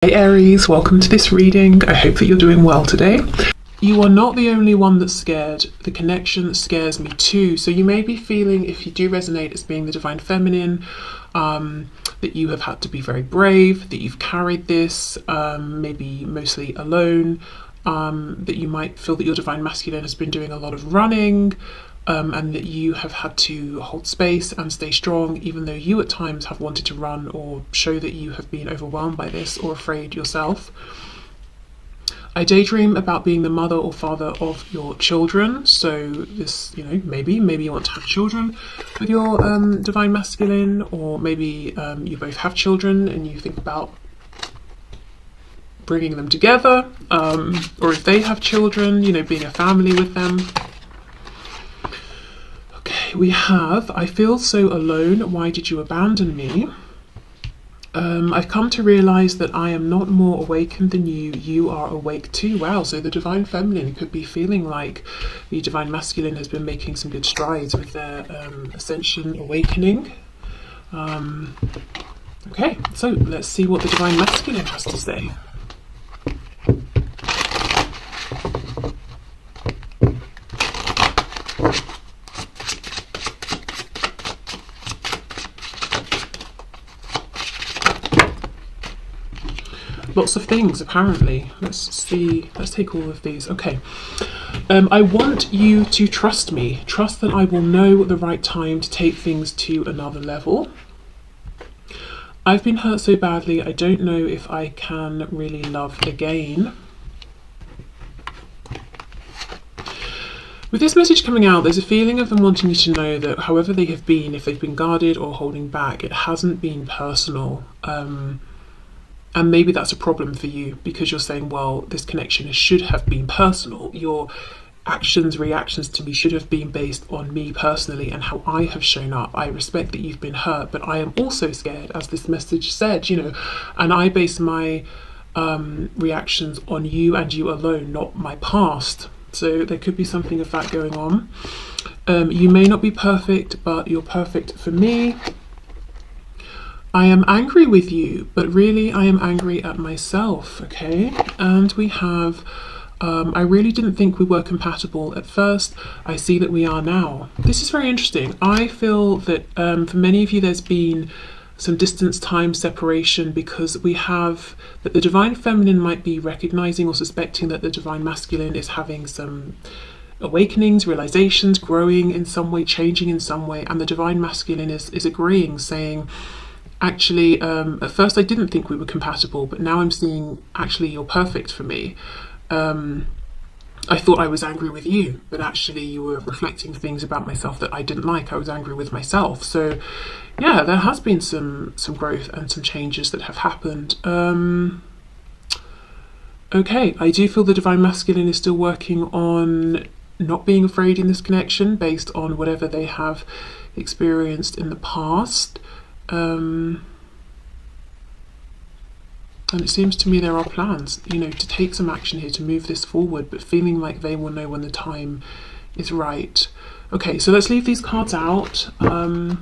Hey Aries, welcome to this reading. I hope that you're doing well today. You are not the only one that's scared. The connection scares me too. So you may be feeling, if you do resonate as being the divine feminine, that you have had to be very brave, that you've carried this, maybe mostly alone, that you might feel that your divine masculine has been doing a lot of running, and that you have had to hold space and stay strong, even though you at times have wanted to run or show that you have been overwhelmed by this or afraid yourself. I daydream about being the mother or father of your children. So this, maybe you want to have children with your divine masculine, or maybe you both have children and you think about bringing them together, or if they have children, being a family with them. We have, I feel so alone, why did you abandon me? I've come to realise that I am not more awakened than you, you are awake too. Wow, so the divine feminine could be feeling like the divine masculine has been making some good strides with their ascension awakening. Okay, so let's see what the divine masculine has to say. Lots of things, apparently. Let's see. Let's take all of these. Okay. I want you to trust me. Trust that I will know the right time to take things to another level. I've been hurt so badly, I don't know if I can really love again. With this message coming out, there's a feeling of them wanting you to know that however they have been, if they've been guarded or holding back, it hasn't been personal. And maybe that's a problem for you because you're saying, well, this connection should have been personal. Your actions, reactions to me should have been based on me personally and how I have shown up. I respect that you've been hurt, but I am also scared, as this message said, and I base my reactions on you and you alone, not my past. So there could be something of that going on. You may not be perfect, but you're perfect for me. I am angry with you, but really I am angry at myself, okay? And we have, I really didn't think we were compatible at first. I see that we are now. This is very interesting. I feel that for many of you there's been some distance, time, separation, because we have that the divine feminine might be recognizing or suspecting that the divine masculine is having some awakenings, realizations, growing in some way, changing in some way, and the divine masculine is agreeing, saying, actually, at first I didn't think we were compatible, but now I'm seeing actually you're perfect for me. I thought I was angry with you, but actually you were reflecting things about myself that I didn't like. I was angry with myself. So yeah, there has been some growth and some changes that have happened. Okay, I do feel the divine masculine is still working on not being afraid in this connection based on whatever they have experienced in the past. And it seems to me there are plans, to take some action here, to move this forward, but feeling like they will know when the time is right. Okay, so let's leave these cards out and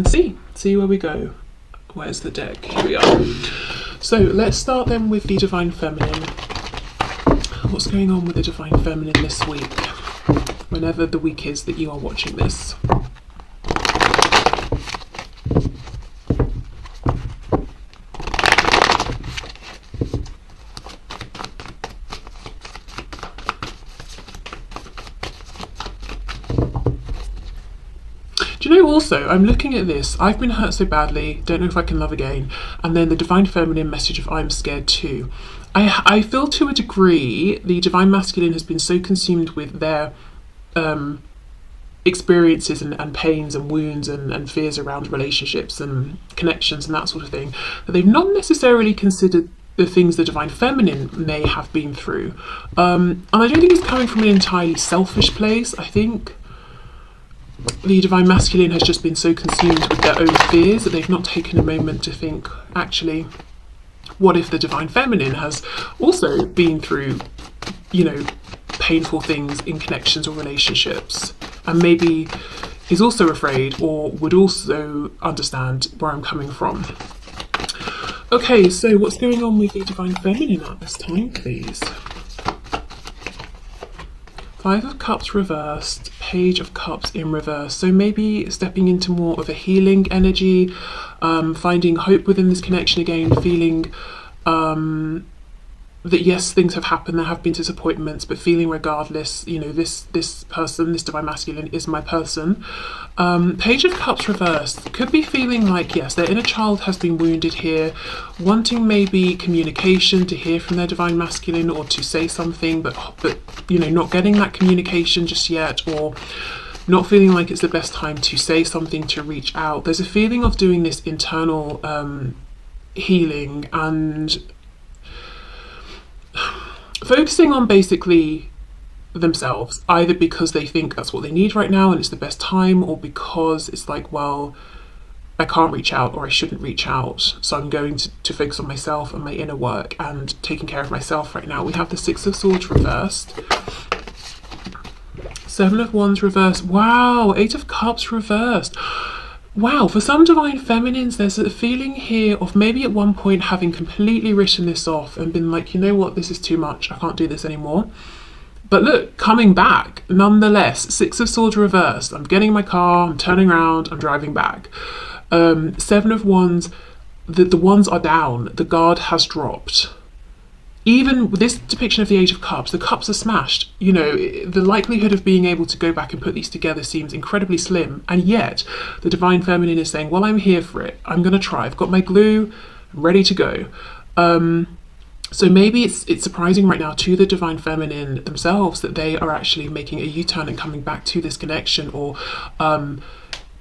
see where we go. Where's the deck? Here we are. So let's start then with the divine feminine. What's going on with the divine feminine this week, whenever the week is that you are watching this? Also, I'm looking at this, I've been hurt so badly, don't know if I can love again, and then the divine feminine message of I'm scared too. I feel to a degree the divine masculine has been so consumed with their experiences and pains and wounds and fears around relationships and connections and that sort of thing, that they've not necessarily considered the things the divine feminine may have been through. And I don't think it's coming from an entirely selfish place. I think the divine masculine has just been so consumed with their own fears that they've not taken a moment to think, actually, what if the divine feminine has also been through, painful things in connections or relationships, and maybe is also afraid or would also understand where I'm coming from. Okay, so what's going on with the Divine Feminine at this time, please? Five of Cups reversed, Page of Cups in reverse. So maybe stepping into more of a healing energy, finding hope within this connection again, feeling that yes, things have happened, there have been disappointments, but feeling regardless, you know, this person, this divine masculine is my person. Page of Cups reversed could be feeling like, yes, their inner child has been wounded here, wanting maybe communication, to hear from their divine masculine or to say something, but you know, not getting that communication just yet, or not feeling like it's the best time to say something, to reach out. There's a feeling of doing this internal healing and focusing on basically themselves, either because they think that's what they need right now and it's the best time, or because it's like, well, I can't reach out or I shouldn't reach out, so I'm going to focus on myself and my inner work and taking care of myself right now. We have the Six of Swords reversed, Seven of Wands reversed, wow, Eight of Cups reversed. Wow, for some divine feminines, there's a feeling here of maybe at one point having completely written this off and been like, you know what, this is too much, I can't do this anymore. But look, coming back, nonetheless, Six of Swords reversed. I'm getting in my car, I'm turning around, I'm driving back. Seven of Wands, the wands are down, the guard has dropped. Even with this depiction of the Age of Cups, the cups are smashed. You know, the likelihood of being able to go back and put these together seems incredibly slim. And yet, the Divine Feminine is saying, well, I'm here for it. I'm going to try. I've got my glue, I'm ready to go. So maybe it's surprising right now to the Divine Feminine themselves that they are actually making a U-turn and coming back to this connection, or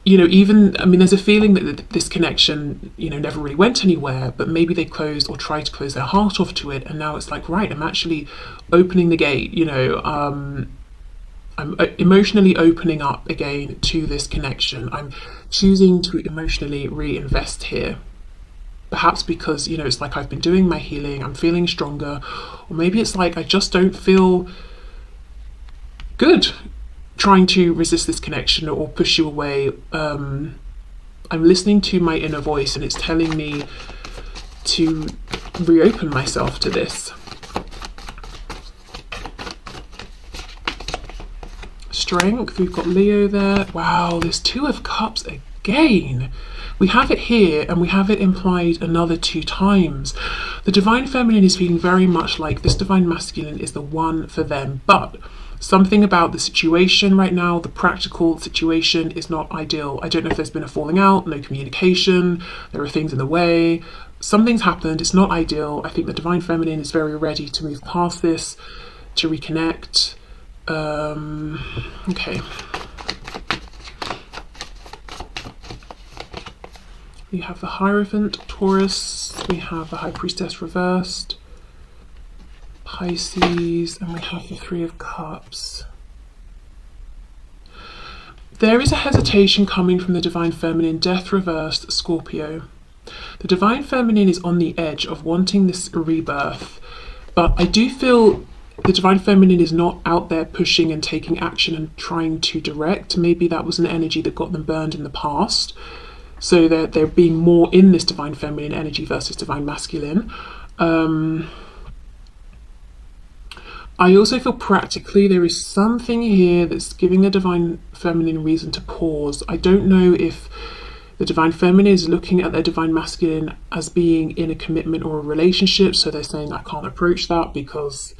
you know, even, I mean, there's a feeling that this connection, you know, never really went anywhere, but maybe they closed or tried to close their heart off to it, and now it's like, right, I'm actually opening the gate, you know, I'm emotionally opening up again to this connection. I'm choosing to emotionally reinvest here. Perhaps because, you know, it's like I've been doing my healing, I'm feeling stronger, or maybe it's like I just don't feel good trying to resist this connection or push you away. I'm listening to my inner voice and it's telling me to reopen myself to this. Strength, we've got Leo there. Wow, there's Two of Cups again. We have it here and we have it implied another 2 times. The Divine Feminine is feeling very much like this Divine Masculine is the one for them, but something about the situation right now, the practical situation, is not ideal. I don't know if there's been a falling out, no communication, there are things in the way, something's happened, it's not ideal. I think the Divine Feminine is very ready to move past this, to reconnect. Okay. We have the Hierophant, Taurus, we have the High Priestess reversed, Pisces, and we have the Three of Cups. There is a hesitation coming from the Divine Feminine, Death reversed, Scorpio. The Divine Feminine is on the edge of wanting this rebirth, but I do feel the Divine Feminine is not out there pushing and taking action and trying to direct. Maybe that was an energy that got them burned in the past. So they're being more in this Divine Feminine energy versus Divine Masculine. I also feel practically there is something here that's giving the Divine Feminine reason to pause. I don't know if the Divine Feminine is looking at their Divine Masculine as being in a commitment or a relationship, so they're saying, I can't approach that because,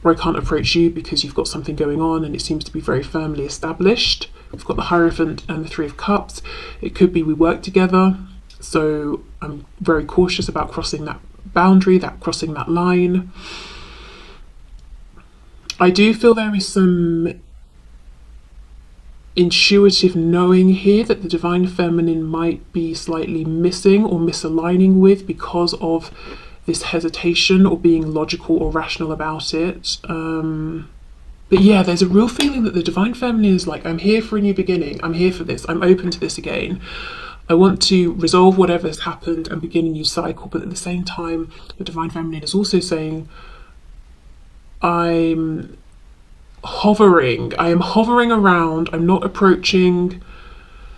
or I can't approach you because you've got something going on and it seems to be very firmly established. We've got the Hierophant and the Three of Cups. It could be we work together, so I'm very cautious about crossing that boundary, crossing that line. I do feel there is some intuitive knowing here that the Divine Feminine might be slightly missing or misaligning with because of this hesitation or being logical or rational about it. But yeah, there's a real feeling that the Divine Feminine is like, I'm here for a new beginning, I'm here for this, I'm open to this again. I want to resolve whatever has happened and begin a new cycle, but at the same time, the Divine Feminine is also saying, I am hovering around, I'm not approaching,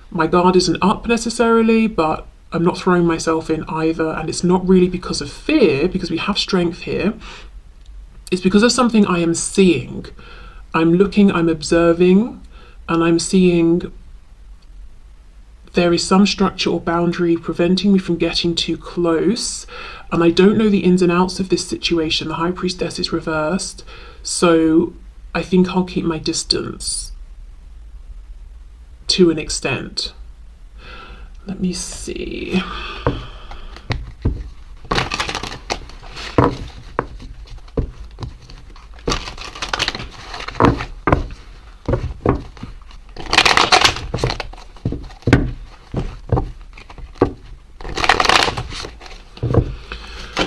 my guard isn't up necessarily, but I'm not throwing myself in either, and it's not really because of fear, because we have strength here. It's because of something I am seeing. I'm looking, I'm observing, and I'm seeing there is some structure or boundary preventing me from getting too close, and I don't know the ins and outs of this situation. The High Priestess is reversed, so I think I'll keep my distance to an extent. Let me see.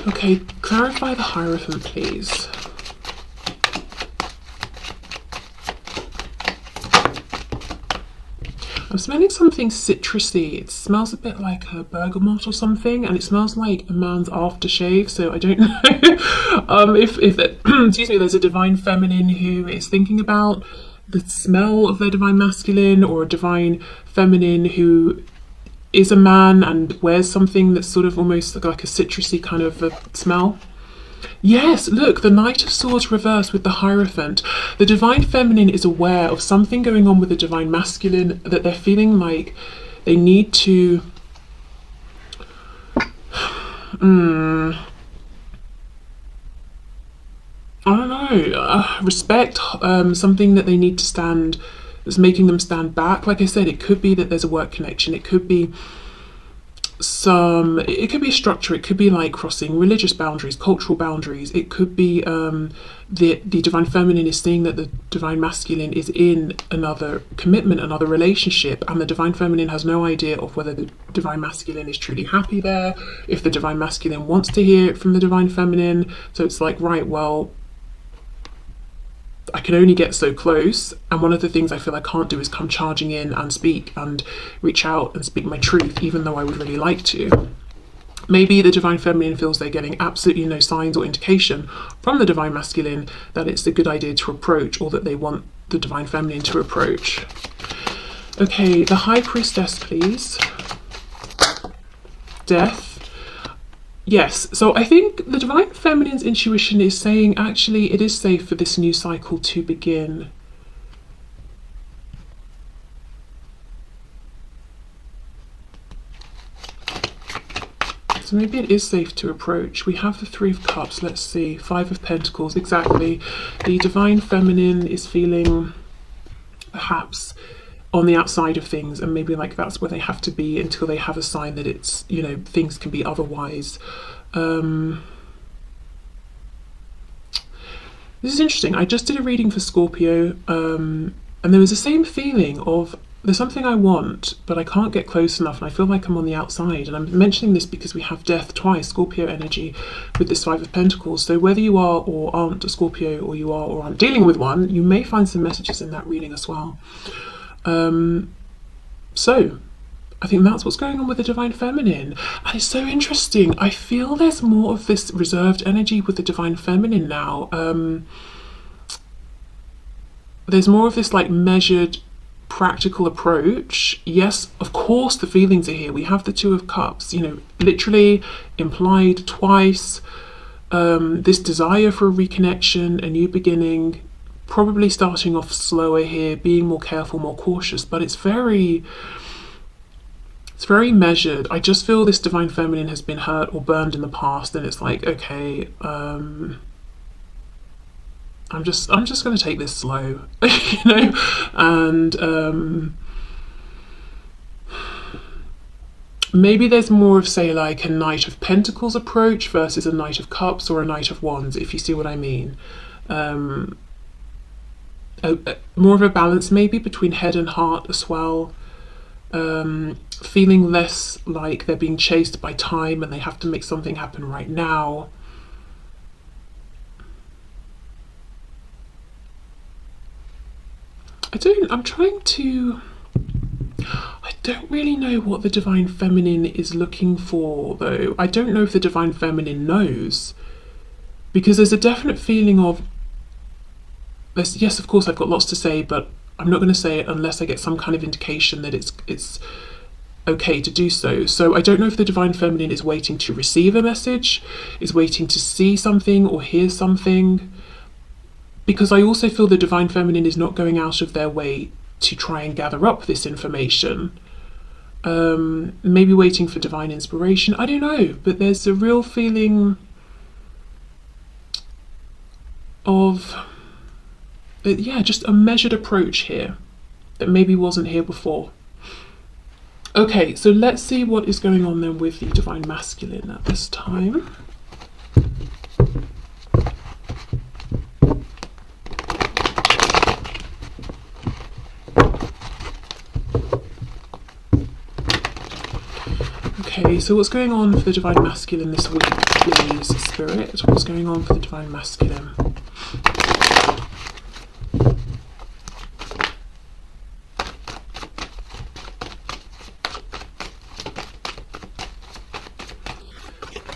Okay, clarify the Hierophant, please. I'm smelling something citrusy. It smells a bit like a bergamot or something, and it smells like a man's aftershave. So I don't know if excuse me, there's a divine feminine who is thinking about the smell of their divine masculine, or a divine feminine who is a man and wears something that's sort of almost like a citrusy kind of a smell. Yes, look, the Knight of Swords reversed with the Hierophant. The divine feminine is aware of something going on with the divine masculine, that they're feeling like they need to I don't know, respect something that they need to stand, that's making them stand back. Like I said, it could be that there's a work connection, it could be it could be a structure, it could be like crossing religious boundaries, cultural boundaries, it could be the divine feminine is seeing that the divine masculine is in another commitment, another relationship, and the divine feminine has no idea of whether the divine masculine is truly happy there, if the divine masculine wants to hear it from the divine feminine. So it's like, right, well, I can only get so close, and one of the things I feel I can't do is come charging in and speak and reach out and speak my truth, even though I would really like to. Maybe the divine feminine feels they're getting absolutely no signs or indication from the divine masculine that it's a good idea to approach, or that they want the divine feminine to approach. Okay, the High Priestess, please. Death. Yes, so I think the divine feminine's intuition is saying, actually, it is safe for this new cycle to begin. So maybe it is safe to approach. We have the Three of Cups, let's see, Five of Pentacles, exactly. The divine feminine is feeling perhaps on the outside of things, and maybe like that's where they have to be until they have a sign that it's, you know, things can be otherwise. This is interesting. I just did a reading for Scorpio, and there was the same feeling of, there's something I want, but I can't get close enough, and I feel like I'm on the outside. And I'm mentioning this because we have death twice, Scorpio energy, with this Five of Pentacles. So whether you are or aren't a Scorpio, or you are or aren't dealing with one, you may find some messages in that reading as well. So I think that's what's going on with the divine feminine, and it's so interesting. I feel there's more of this reserved energy with the divine feminine now. There's more of this like measured, practical approach. Yes, of course the feelings are here. We have the Two of Cups, you know, literally implied twice. This desire for a reconnection, a new beginning, probably starting off slower here, being more careful, more cautious, but it's very measured. I just feel this divine feminine has been hurt or burned in the past, and it's like, okay, I'm just going to take this slow, you know, and maybe there's more of, say, like a Knight of Pentacles approach versus a Knight of Cups or a Knight of Wands, if you see what I mean. More of a balance maybe between head and heart as well. Feeling less like they're being chased by time and they have to make something happen right now. I don't really know what the divine feminine is looking for, though. I don't know if the divine feminine knows, because there's a definite feeling of, yes, of course I've got lots to say, but I'm not going to say it unless I get some kind of indication that it's okay to do so. So I don't know if the divine feminine is waiting to receive a message, is waiting to see something or hear something, because I also feel the divine feminine is not going out of their way to try and gather up this information. Maybe waiting for divine inspiration, I don't know, but there's a real feeling of, yeah, just a measured approach here that maybe wasn't here before. Okay, so let's see what is going on then with the divine masculine at this time. Okay, so what's going on for the divine masculine this week, please, Spirit? What's going on for the divine masculine?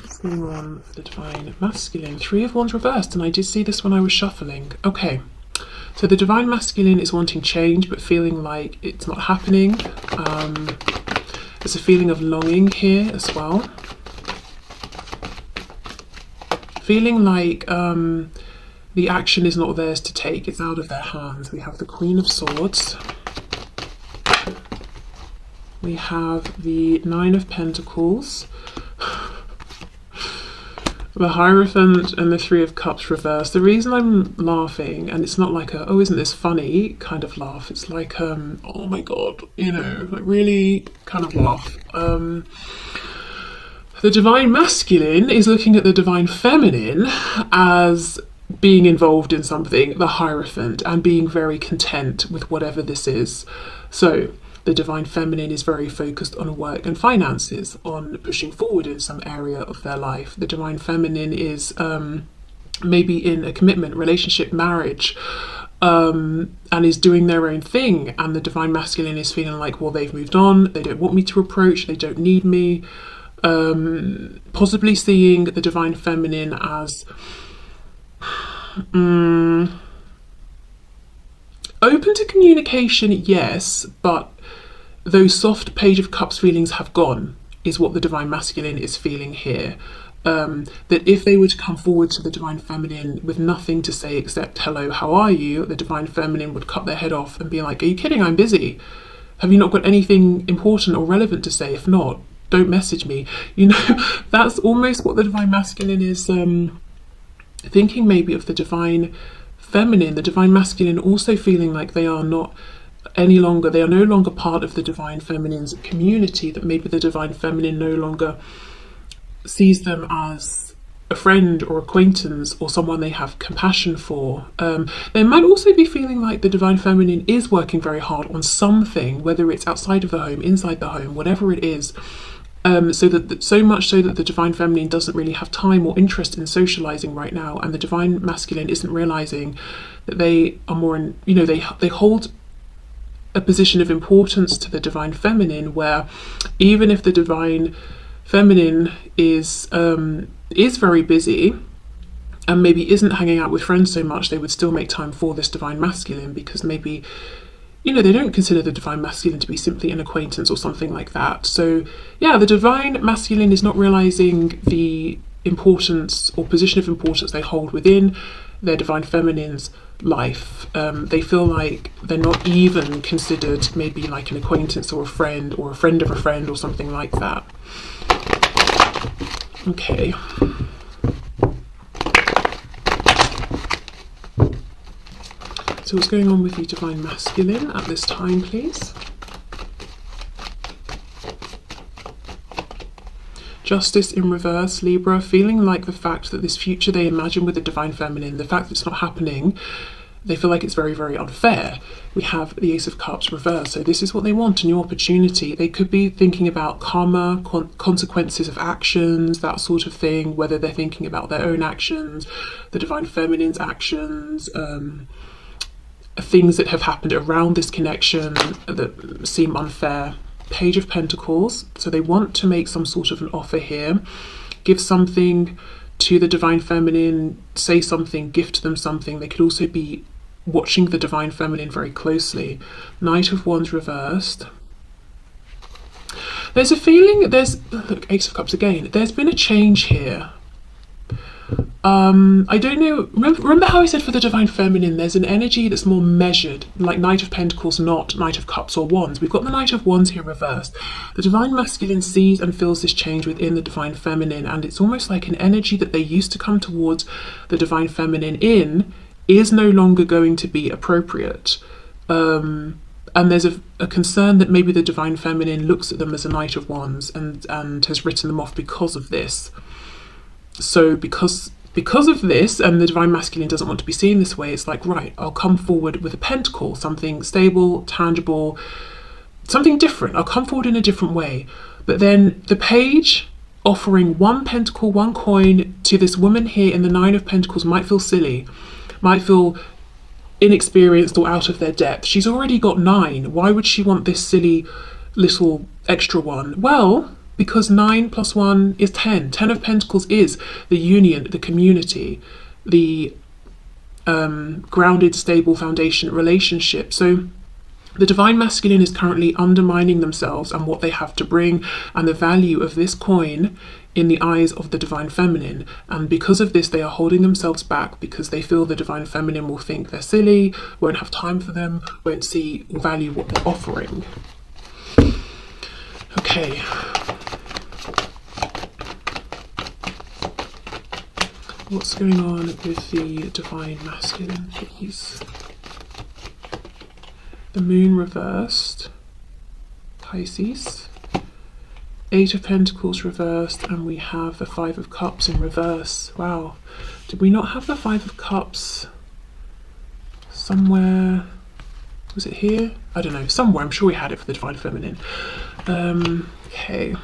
What's going on for the divine masculine? Three of Wands reversed, and I did see this when I was shuffling. Okay, so the divine masculine is wanting change, but feeling like it's not happening. There's a feeling of longing here as well. Feeling like the action is not theirs to take, it's out of their hands. We have the Queen of Swords. We have the Nine of Pentacles. The Hierophant and the Three of Cups reversed. The reason I'm laughing, and it's not like a, oh, isn't this funny kind of laugh. It's like, oh my God, you know, like really kind of laugh. The divine masculine is looking at the divine feminine as being involved in something, the Hierophant, and being very content with whatever this is. So the divine feminine is very focused on work and finances, on pushing forward in some area of their life. The divine feminine is maybe in a commitment, relationship, marriage, and is doing their own thing. And the divine masculine is feeling like, well, they've moved on, they don't want me to approach, they don't need me. Possibly seeing the divine feminine as open to communication, yes, but those soft Page of Cups feelings have gone, is what the divine masculine is feeling here. That if they were to come forward to the divine feminine with nothing to say except, hello, how are you? The divine feminine would cut their head off and be like, are you kidding? I'm busy. Have you not got anything important or relevant to say? If not, don't message me. You know, that's almost what the divine masculine is thinking maybe of the divine feminine. The divine masculine also feeling like they are not any longer, they are no longer part of the divine feminine's community, that maybe the divine feminine no longer sees them as a friend or acquaintance or someone they have compassion for. They might also be feeling like the divine feminine is working very hard on something, whether it's outside of the home, inside the home, whatever it is. So much so that the divine feminine doesn't really have time or interest in socializing right now, and the divine masculine isn't realizing that they are more in, you know, they hold a position of importance to the divine feminine, where even if the divine feminine is very busy and maybe isn't hanging out with friends so much, they would still make time for this divine masculine, because maybe, you know, they don't consider the divine masculine to be simply an acquaintance or something like that. So yeah, the divine masculine is not realizing the importance or position of importance they hold within their divine feminine's life. They feel like they're not even considered maybe like an acquaintance or a friend of a friend or something like that. Okay. So what's going on with the divine masculine at this time, please? Justice in reverse, Libra, feeling like the fact that this future they imagine with the divine feminine, the fact that it's not happening, they feel like it's very, very unfair. We have the Ace of Cups reversed. So this is what they want, a new opportunity. They could be thinking about karma, consequences of actions, that sort of thing, whether they're thinking about their own actions, the divine feminine's actions, things that have happened around this connection that seem unfair. Page of Pentacles, so they want to make some sort of an offer here, give something to the divine feminine, say something, gift them something. They could also be watching the divine feminine very closely. Knight of Wands reversed. There's a feeling, look, Ace of Cups again. There's been a change here. I don't know, remember how I said for the Divine Feminine, there's an energy that's more measured, like Knight of Pentacles, not Knight of Cups or Wands. We've got the Knight of Wands here reversed. The Divine Masculine sees and feels this change within the Divine Feminine, and it's almost like an energy that they used to come towards the Divine Feminine in is no longer going to be appropriate. And there's a concern that maybe the Divine Feminine looks at them as a Knight of Wands and has written them off because of this. So because of this, and the Divine Masculine doesn't want to be seen this way, it's like, right, I'll come forward with a pentacle, something stable, tangible, something different. I'll come forward in a different way. But then the page offering one pentacle, one coin to this woman here in the Nine of Pentacles might feel silly, might feel inexperienced or out of their depth. She's already got 9. Why would she want this silly little extra one? Well, because 9 plus 1 is 10. 10 of Pentacles is the union, the community, the grounded, stable foundation relationship. So the Divine Masculine is currently undermining themselves and what they have to bring and the value of this coin in the eyes of the Divine Feminine. And because of this, they are holding themselves back because they feel the Divine Feminine will think they're silly, won't have time for them, won't see or value what they're offering. Okay. What's going on with the Divine Masculine, please? The Moon reversed, Pisces. 8 of Pentacles reversed, and we have the 5 of Cups in reverse. Wow. Did we not have the 5 of Cups somewhere? Was it here? I don't know, somewhere. I'm sure we had it for the Divine Feminine. Okay.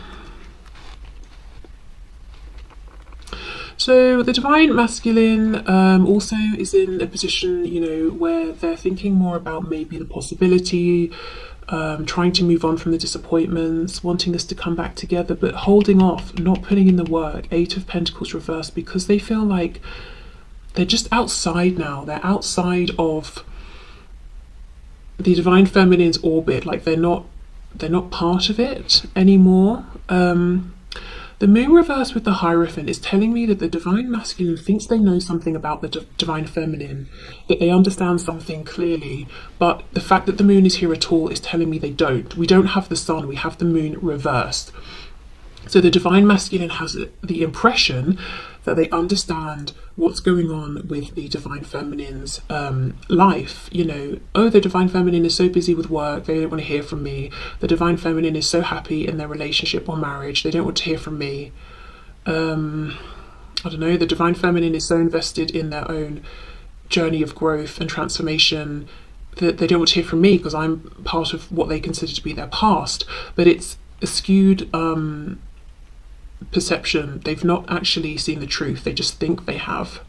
So the Divine Masculine also is in a position, you know, where they're thinking more about maybe the possibility, trying to move on from the disappointments, wanting us to come back together, but holding off, not putting in the work. 8 of Pentacles reversed, because they feel like they're just outside now. They're outside of the Divine Feminine's orbit, like they're not part of it anymore. The Moon reverse with the Hierophant is telling me that the Divine Masculine thinks they know something about the Divine Feminine, that they understand something clearly, but the fact that the Moon is here at all is telling me they don't. We don't have the Sun, we have the Moon reversed. So the Divine Masculine has the impression that they understand what's going on with the Divine Feminine's life. You know, oh, the Divine Feminine is so busy with work, they don't want to hear from me. The Divine Feminine is so happy in their relationship or marriage, they don't want to hear from me. I don't know, the Divine Feminine is so invested in their own journey of growth and transformation that they don't want to hear from me because I'm part of what they consider to be their past. But it's a skewed perception. They've not actually seen the truth, they just think they have.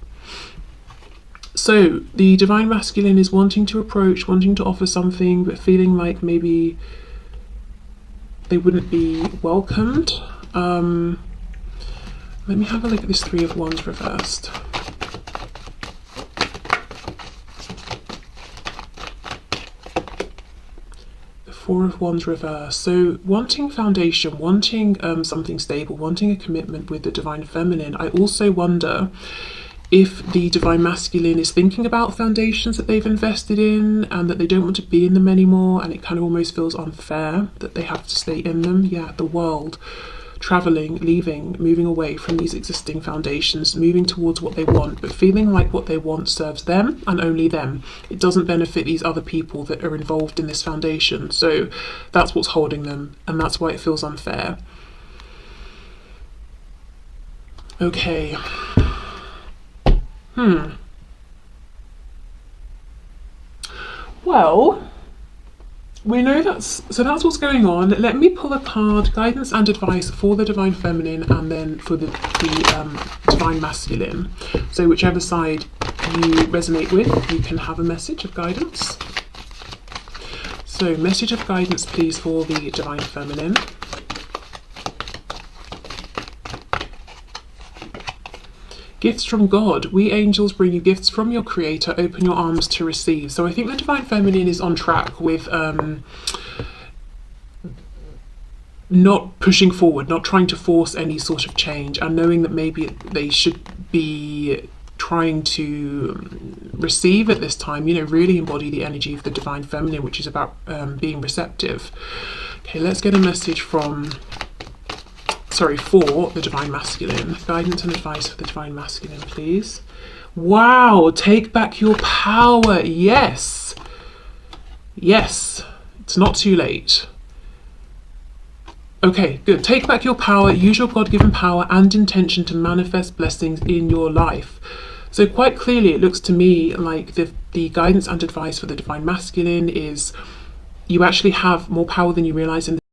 So the Divine Masculine is wanting to approach, wanting to offer something, but feeling like maybe they wouldn't be welcomed. Let me have a look at this 3 of Wands reversed. The 4 of Wands reversed. So wanting foundation, wanting something stable, wanting a commitment with the Divine Feminine. I also wonder if the Divine Masculine is thinking about foundations that they've invested in and that they don't want to be in them anymore, and it kind of almost feels unfair that they have to stay in them. Yeah, the world. Traveling, leaving, moving away from these existing foundations, moving towards what they want, but feeling like what they want serves them and only them. It doesn't benefit these other people that are involved in this foundation. So that's what's holding them, and that's why it feels unfair. Okay. Well, we know that's what's going on. Let me pull a card, guidance and advice for the Divine Feminine and then for the Divine Masculine. So whichever side you resonate with, you can have a message of guidance. So message of guidance, please, for the Divine Feminine. Gifts from God. We angels bring you gifts from your creator. Open your arms to receive. So I think the Divine Feminine is on track with not pushing forward, not trying to force any sort of change, and knowing that maybe they should be trying to receive at this time, really embody the energy of the divine feminine, which is about being receptive. Okay, let's get a message for the divine masculine. Guidance and advice for the divine masculine, please. Wow, take back your power. Yes. Yes, it's not too late. Okay, good. Take back your power, use your God-given power and intention to manifest blessings in your life. So quite clearly, it looks to me like the guidance and advice for the divine masculine is you actually have more power than you realize in